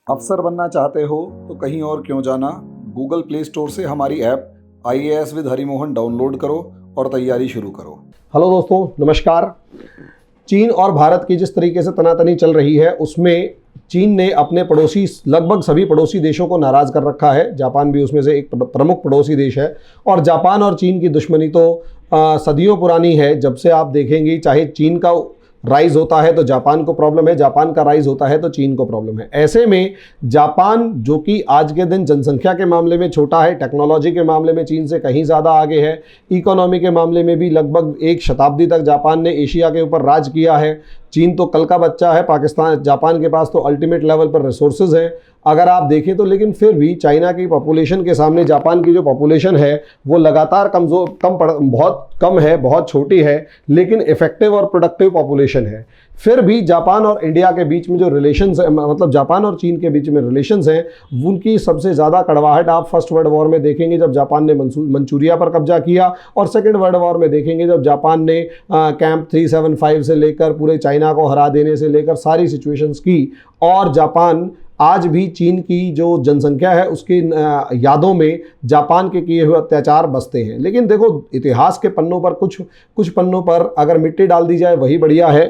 अफसर बनना चाहते हो तो कहीं और क्यों जाना, गूगल प्ले स्टोर से हमारी app IAS with Harimohan download करो और तैयारी शुरू करो। हेलो दोस्तों, नमस्कार। चीन और भारत की जिस तरीके से तनातनी चल रही है उसमें चीन ने अपने पड़ोसी लगभग सभी पड़ोसी देशों को नाराज़ कर रखा है। जापान भी उसमें से एक प्रमुख पड़ोसी देश है और जापान और चीन की दुश्मनी तो सदियों पुरानी है। जब से आप देखेंगे, चाहे चीन का राइज होता है तो जापान को प्रॉब्लम है, जापान का राइज होता है तो चीन को प्रॉब्लम है। ऐसे में जापान, जो कि आज के दिन जनसंख्या के मामले में छोटा है, टेक्नोलॉजी के मामले में चीन से कहीं ज़्यादा आगे है, इकोनॉमी के मामले में भी लगभग एक शताब्दी तक जापान ने एशिया के ऊपर राज किया है। चीन तो कल का बच्चा है, जापान के पास तो अल्टीमेट लेवल पर रिसोर्सेज हैं अगर आप देखें तो। लेकिन फिर भी चाइना की पॉपुलेशन के सामने जापान की जो पॉपुलेशन है वो लगातार बहुत कम है, बहुत छोटी है, लेकिन इफेक्टिव और प्रोडक्टिव पॉपुलेशन है। फिर भी जापान और इंडिया के बीच में जो रिलेशंस है, मतलब जापान और चीन के बीच में रिलेशंस हैं, उनकी सबसे ज़्यादा कड़वाहट आप फर्स्ट वर्ल्ड वॉर में देखेंगे जब जापान ने मंचूरिया पर कब्जा किया, और सेकेंड वर्ल्ड वॉर में देखेंगे जब जापान ने कैंप 375 से लेकर पूरे चाइना को हरा देने से लेकर सारी सिचुएशंस की। और जापान आज भी चीन की जो जनसंख्या है उसकी यादों में जापान के किए हुए अत्याचार बसते हैं। लेकिन देखो, इतिहास के पन्नों पर कुछ पन्नों पर अगर मिट्टी डाल दी जाए वही बढ़िया है,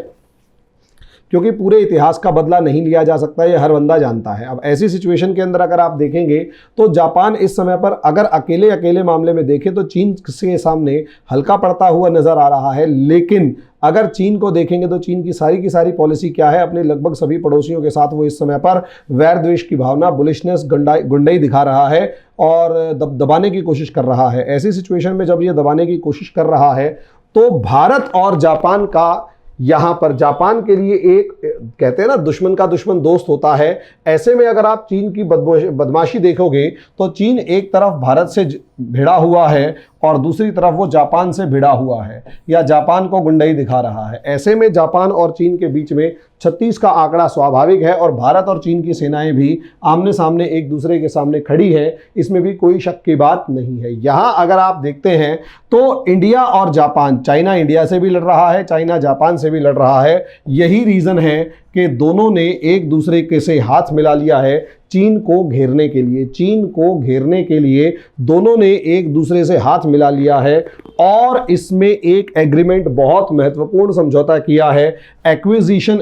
क्योंकि पूरे इतिहास का बदला नहीं लिया जा सकता, ये हर बंदा जानता है। अब ऐसी सिचुएशन के अंदर अगर आप देखेंगे तो जापान इस समय पर अगर अकेले मामले में देखें तो चीन के सामने हल्का पड़ता हुआ नजर आ रहा है। लेकिन अगर चीन को देखेंगे तो चीन की सारी पॉलिसी क्या है, अपने लगभग सभी पड़ोसियों के साथ वो इस समय पर वैर द्वेष की भावना, बुलिशनेस, गुंडाई दिखा रहा है और दबाने की कोशिश कर रहा है। ऐसी सिचुएशन में जब ये दबाने की कोशिश कर रहा है तो भारत और जापान का, यहाँ पर जापान के लिए एक, कहते हैं ना, दुश्मन का दुश्मन दोस्त होता है। ऐसे में अगर आप चीन की बदमाशी देखोगे तो चीन एक तरफ भारत से भिड़ा हुआ है और दूसरी तरफ वो जापान से भिड़ा हुआ है या जापान को गुंडाई दिखा रहा है। ऐसे में जापान और चीन के बीच में 36 का आंकड़ा स्वाभाविक है और भारत और चीन की सेनाएं भी आमने सामने एक दूसरे के सामने खड़ी है, इसमें भी कोई शक की बात नहीं है। यहाँ अगर आप देखते हैं तो इंडिया और जापान, चाइना इंडिया से भी लड़ रहा है, चाइना जापान से भी लड़ रहा है। यही रीज़न है कि दोनों ने एक दूसरे के से हाथ मिला लिया है चीन को घेरने के लिए। चीन को घेरने के लिए दोनों ने एक दूसरे से हाथ मिला लिया है और इसमें एक एग्रीमेंट, बहुत महत्वपूर्ण समझौता किया है, acquisition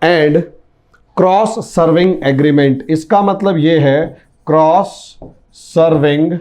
and cross serving agreement. इसका मतलब यह है क्रॉस सर्विंग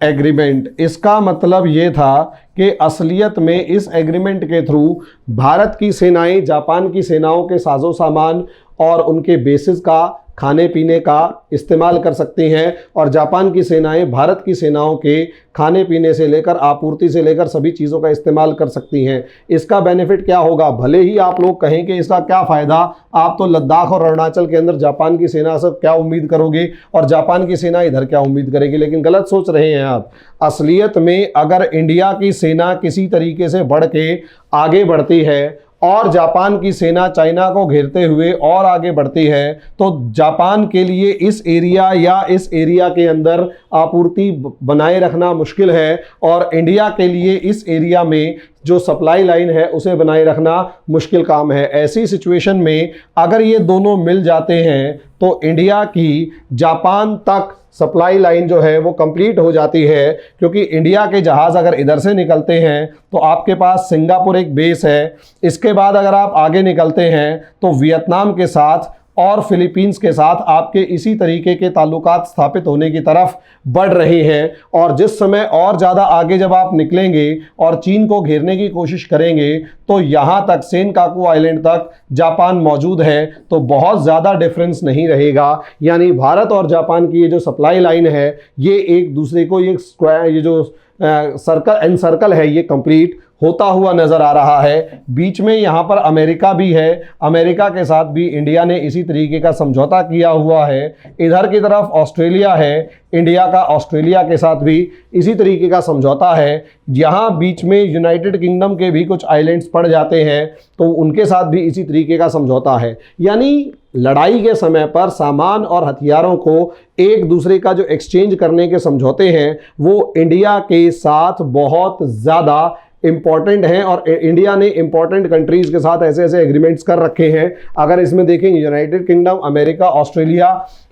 एग्रीमेंट। इसका मतलब ये था कि असलियत में इस एग्रीमेंट के थ्रू भारत की सेनाएं जापान की सेनाओं के साजो सामान और उनके बेसिस का, खाने पीने का इस्तेमाल कर सकती हैं और जापान की सेनाएं भारत की सेनाओं के खाने पीने से लेकर आपूर्ति से लेकर सभी चीज़ों का इस्तेमाल कर सकती हैं। इसका बेनिफिट क्या होगा? भले ही आप लोग कहें कि इसका क्या फ़ायदा, आप तो लद्दाख और अरुणाचल के अंदर जापान की सेना से क्या उम्मीद करोगे और जापान की सेना इधर क्या उम्मीद करेगी, लेकिन गलत सोच रहे हैं आप। असलियत में अगर इंडिया की सेना किसी तरीके से बढ़ के आगे बढ़ती है और जापान की सेना चाइना को घेरते हुए और आगे बढ़ती है तो जापान के लिए इस एरिया या इस एरिया के अंदर आपूर्ति बनाए रखना मुश्किल है और इंडिया के लिए इस एरिया में जो सप्लाई लाइन है उसे बनाए रखना मुश्किल काम है। ऐसी सिचुएशन में अगर ये दोनों मिल जाते हैं तो इंडिया की जापान तक सप्लाई लाइन जो है वो कंप्लीट हो जाती है, क्योंकि इंडिया के जहाज़ अगर इधर से निकलते हैं तो आपके पास सिंगापुर एक बेस है। इसके बाद अगर आप आगे निकलते हैं तो वियतनाम के साथ और फिलीपींस के साथ आपके इसी तरीके के ताल्लुकात स्थापित होने की तरफ बढ़ रहे हैं। और जिस समय और ज़्यादा आगे जब आप निकलेंगे और चीन को घेरने की कोशिश करेंगे तो यहाँ तक सेनकाकू आइलैंड तक जापान मौजूद है, तो बहुत ज़्यादा डिफरेंस नहीं रहेगा। यानी भारत और जापान की ये जो सप्लाई लाइन है ये एक दूसरे को, ये स्क्वायर, ये जो सर्कल है, ये कंप्लीट होता हुआ नजर आ रहा है। बीच में यहाँ पर अमेरिका भी है, अमेरिका के साथ भी इंडिया ने इसी तरीके का समझौता किया हुआ है। इधर की तरफ ऑस्ट्रेलिया है, इंडिया का ऑस्ट्रेलिया के साथ भी इसी तरीके का समझौता है। यहाँ बीच में यूनाइटेड किंगडम के भी कुछ आइलैंड्स पड़ जाते हैं तो उनके साथ भी इसी तरीके का समझौता है। यानी लड़ाई के समय पर सामान और हथियारों को एक दूसरे का जो एक्सचेंज करने के समझौते हैं वो इंडिया के साथ बहुत ज़्यादा इंपॉर्टेंट हैं और इंडिया ने इंपॉर्टेंट कंट्रीज के साथ ऐसे ऐसे एग्रीमेंट्स कर रखे हैं। अगर इसमें देखेंगे यूनाइटेड किंगडम, अमेरिका, ऑस्ट्रेलिया,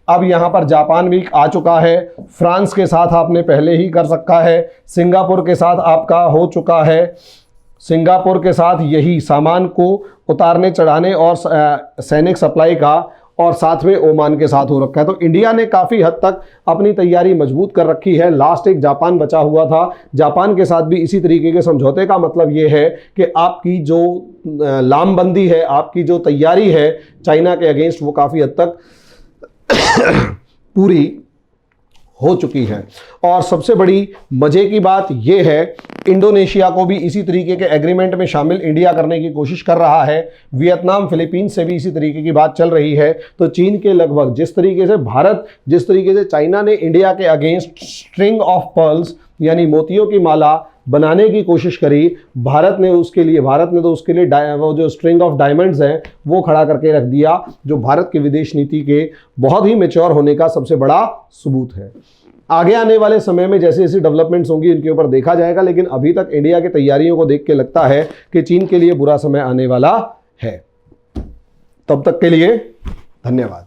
अब यहाँ पर जापान भी आ चुका है, फ्रांस के साथ आपने पहले ही कर रखा है, सिंगापुर के साथ आपका हो चुका है, सिंगापुर के साथ यही सामान को उतारने चढ़ाने और सैनिक सप्लाई का, और साथ में ओमान के साथ हो रखा है। तो इंडिया ने काफ़ी हद तक अपनी तैयारी मजबूत कर रखी है। लास्ट एक जापान बचा हुआ था, जापान के साथ भी इसी तरीके के समझौते का मतलब ये है कि आपकी जो लामबंदी है, आपकी जो तैयारी है चाइना के अगेंस्ट, वो काफ़ी हद तक पूरी हो चुकी है। और सबसे बड़ी मजे की बात यह है, इंडोनेशिया को भी इसी तरीके के एग्रीमेंट में शामिल इंडिया करने की कोशिश कर रहा है। वियतनाम, फिलीपींस से भी इसी तरीके की बात चल रही है। तो चीन के लगभग जिस तरीके से चाइना ने इंडिया के अगेंस्ट स्ट्रिंग ऑफ पर्ल्स यानी मोतियों की माला बनाने की कोशिश करी, भारत ने तो उसके लिए वो जो स्ट्रिंग ऑफ डायमंड्स हैं वो खड़ा करके रख दिया, जो भारत की विदेश नीति के बहुत ही मैच्योर होने का सबसे बड़ा सबूत है। आगे आने वाले समय में जैसे जैसी डेवलपमेंट्स होंगी इनके ऊपर देखा जाएगा, लेकिन अभी तक इंडिया की तैयारियों को देख के लगता है कि चीन के लिए बुरा समय आने वाला है। तब तक के लिए धन्यवाद।